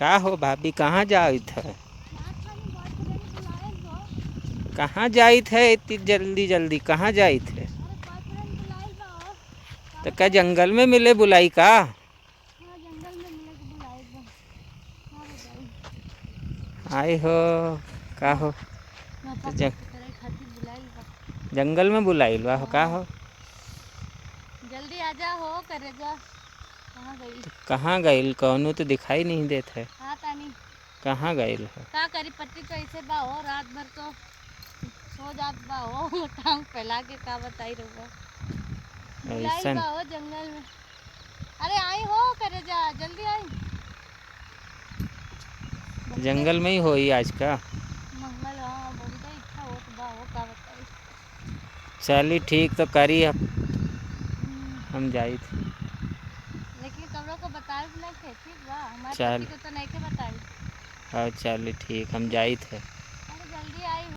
का हो भाभी, कहाँ जाइत है? कहाँ जाइत है इतनी जल्दी जल्दी, कहाँ जाइत है? तो क्या जंगल में मिले बुलाई का? आए हो, का हो? तो जंगल में बुलाइल बा हो, का हो? जल्दी आजा हो करे जा। कहाँ गई? तो कहाँ गइल? कौनो तो दिखाई नहीं देत है। हाँ तानी कहाँ गइल है? का करी, पट्टी तो ऐसे बा हो, रात भर तो सो जात बा हो टांग फैला के, का बताई रहुआ। बुलाई ऐसन बा हो जंगल में। अरे आई हो करे जा, जल्दी आई। जंगल में ही होई आज का? मंगल, हाँ बहुत इच्छा होत बा हो, का बताई। चली ठीक तो करी, अब हम जाई थे। लेकिन कमरों को बताए नहीं थे, ठीक बा, हमारे चल, पति को तो नहीं के बताई। हाँ चली ठीक, हम जाई थे।